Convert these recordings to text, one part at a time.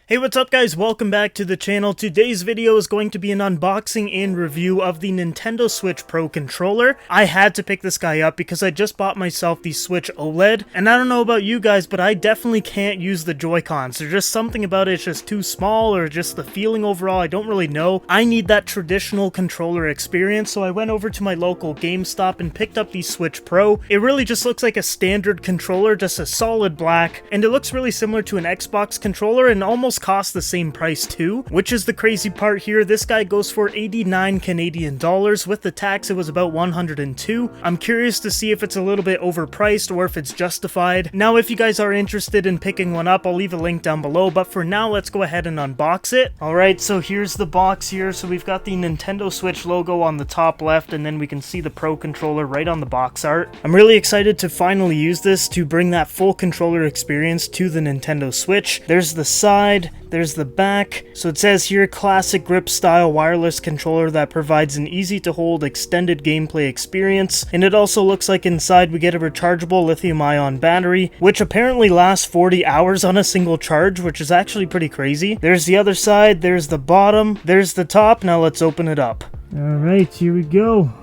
Hey, what's up guys? Welcome back to the channel. Today's video is going to be an unboxing and review of the Nintendo Switch Pro controller. I had to pick this guy up because I just bought myself the Switch OLED, and I don't know about you guys, but I definitely can't use the JoyCons. There's just something about it, it's just too small, or just the feeling overall, I don't really know. I need that traditional controller experience, so I went over to my local GameStop and picked up the Switch Pro. It really just looks like a standard controller, just a solid black, and it looks really similar to an Xbox controller and almost cost the same price too, which is the crazy part here. This guy goes for 89 Canadian dollars. With the tax, it was about 102. I'm curious to see if it's a little bit overpriced or if it's justified. Now, if you guys are interested in picking one up, I'll leave a link down below, but for now, let's go ahead and unbox it. Alright, so here's the box here. So we've got the Nintendo Switch logo on the top left, and then we can see the Pro controller right on the box art. I'm really excited to finally use this to bring that full controller experience to the Nintendo Switch. There's the side, there's the back. So it says here, classic grip style wireless controller that provides an easy to hold extended gameplay experience. And it also looks like inside we get a rechargeable lithium ion battery, which apparently lasts 40 hours on a single charge, which is actually pretty crazy. There's the other side, there's the bottom, there's the top. Now let's open it up. Alright, here we go.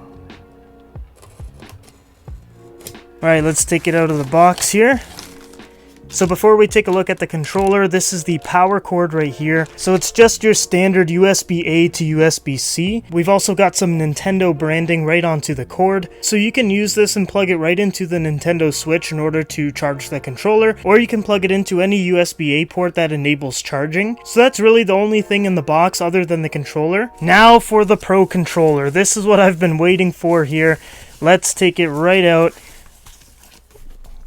Alright, let's take it out of the box here. So before we take a look at the controller, this is the power cord right here. So it's just your standard USB-A to USB-C. We've also got some Nintendo branding right onto the cord. So you can use this and plug it right into the Nintendo Switch in order to charge the controller, or you can plug it into any USB-A port that enables charging. So that's really the only thing in the box other than the controller. Now for the Pro controller. This is what I've been waiting for here. Let's take it right out.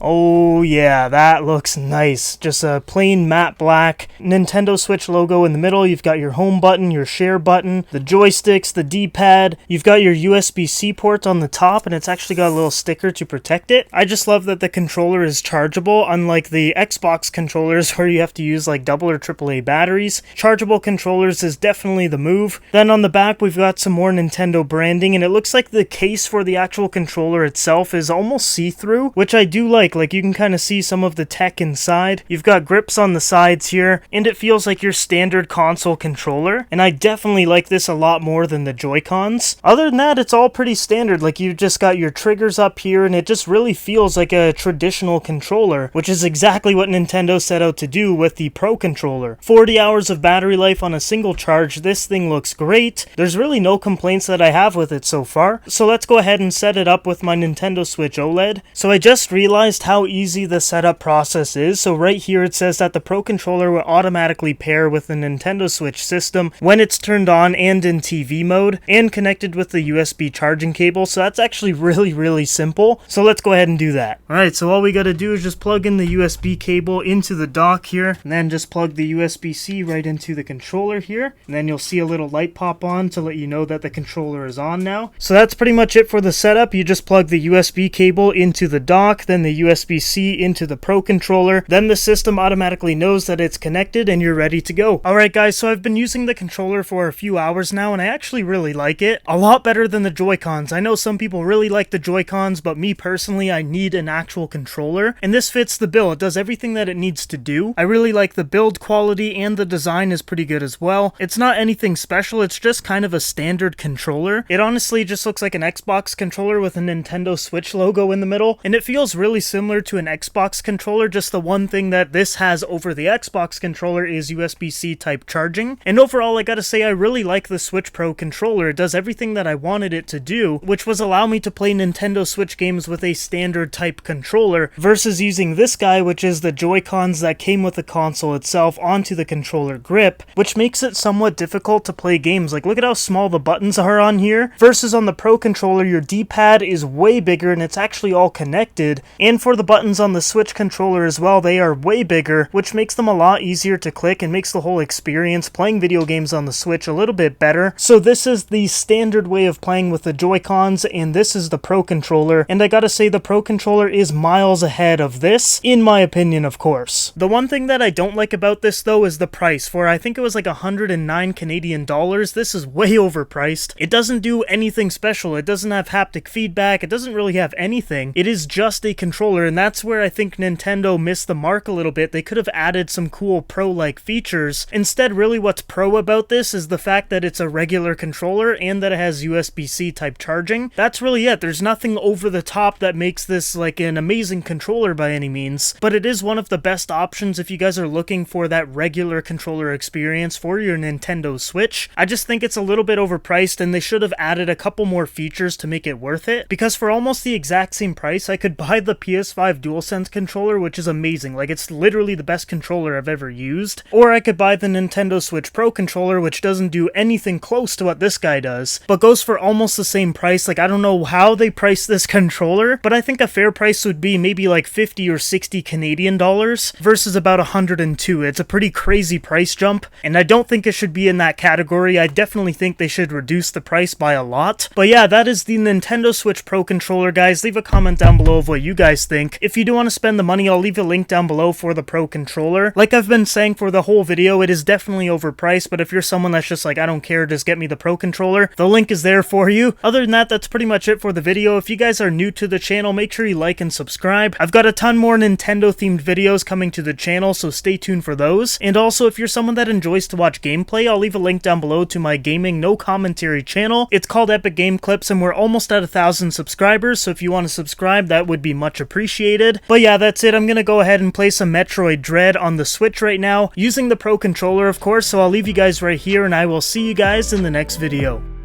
Oh yeah, that looks nice. Just a plain matte black Nintendo Switch logo in the middle. You've got your home button, your share button, the joysticks, the D-pad. You've got your USB-C port on the top, and it's actually got a little sticker to protect it. I just love that the controller is chargeable, unlike the Xbox controllers where you have to use like double or AAA batteries. Chargeable controllers is definitely the move. Then on the back, we've got some more Nintendo branding, and it looks like the case for the actual controller itself is almost see-through, which I do like. Like, you can kind of see some of the tech inside. You've got grips on the sides here, and it feels like your standard console controller, and I definitely like this a lot more than the Joy-Cons. Other than that, it's all pretty standard. Like, you've just got your triggers up here, and it just really feels like a traditional controller, which is exactly what Nintendo set out to do with the Pro controller. 40 hours of battery life on a single charge. This thing looks great. There's really no complaints that I have with it so far. So let's go ahead and set it up with my Nintendo Switch OLED. So I just realized how easy the setup process is. So right here it says that the Pro controller will automatically pair with the Nintendo Switch system when it's turned on and in TV mode and connected with the USB charging cable. So that's actually really simple. So let's go ahead and do that. Alright, so all we gotta do is just plug in the USB cable into the dock here, and then just plug the USB-C right into the controller here, and then you'll see a little light pop on to let you know that the controller is on now. So that's pretty much it for the setup. You just plug the USB cable into the dock, then the USB-C into the Pro controller, then the system automatically knows that it's connected and you're ready to go. Alright guys, so I've been using the controller for a few hours now, and I actually really like it. A lot better than the Joy-Cons. I know some people really like the Joy-Cons, but me personally, I need an actual controller, and this fits the bill. It does everything that it needs to do. I really like the build quality, and the design is pretty good as well. It's not anything special, it's just kind of a standard controller. It honestly just looks like an Xbox controller with a Nintendo Switch logo in the middle, and it feels really similar to an Xbox controller. Just the one thing that this has over the Xbox controller is USB-C type charging. And overall, I gotta say, I really like the Switch Pro controller. It does everything that I wanted it to do, which was allow me to play Nintendo Switch games with a standard type controller versus using this guy, which is the Joy-Cons that came with the console itself onto the controller grip, which makes it somewhat difficult to play games. Like, look at how small the buttons are on here versus on the Pro controller, your D-pad is way bigger and it's actually all connected. And for the buttons on the Switch controller as well, they are way bigger, which makes them a lot easier to click and makes the whole experience playing video games on the Switch a little bit better. So this is the standard way of playing with the Joy-Cons, and this is the Pro controller, and I gotta say the Pro controller is miles ahead of this, in my opinion, of course. The one thing that I don't like about this though is the price. For I think it was like 109 Canadian dollars. This is way overpriced. It doesn't do anything special. It doesn't have haptic feedback. It doesn't really have anything. It is just a controller controller, and that's where I think Nintendo missed the mark a little bit. They could have added some cool pro-like features. Instead, really what's pro about this is the fact that it's a regular controller and that it has USB-C type charging. That's really it. There's nothing over the top that makes this like an amazing controller by any means, but it is one of the best options if you guys are looking for that regular controller experience for your Nintendo Switch. I just think it's a little bit overpriced, and they should have added a couple more features to make it worth it, because for almost the exact same price, I could buy the PS5 DualSense controller, which is amazing. Like, it's literally the best controller I've ever used. Or I could buy the Nintendo Switch Pro controller, which doesn't do anything close to what this guy does, but goes for almost the same price. Like, I don't know how they priced this controller, but I think a fair price would be maybe like 50 or 60 Canadian dollars versus about 102. It's a pretty crazy price jump, and I don't think it should be in that category. I definitely think they should reduce the price by a lot. But yeah, that is the Nintendo Switch Pro controller, guys. Leave a comment down below of what you guys think. If you do want to spend the money, I'll leave a link down below for the Pro controller. Like I've been saying for the whole video, it is definitely overpriced, but if you're someone that's just like, I don't care, just get me the Pro controller, the link is there for you. Other than that, that's pretty much it for the video. If you guys are new to the channel, make sure you like and subscribe. I've got a ton more Nintendo themed videos coming to the channel, so stay tuned for those. And also, if you're someone that enjoys to watch gameplay, I'll leave a link down below to my gaming no commentary channel. It's called Epic Game Clips, and we're almost at 1,000 subscribers, so if you want to subscribe, that would be much appreciated. But yeah, that's it. I'm gonna go ahead and play some Metroid Dread on the Switch right now, using the Pro controller, of course, so I'll leave you guys right here, and I will see you guys in the next video.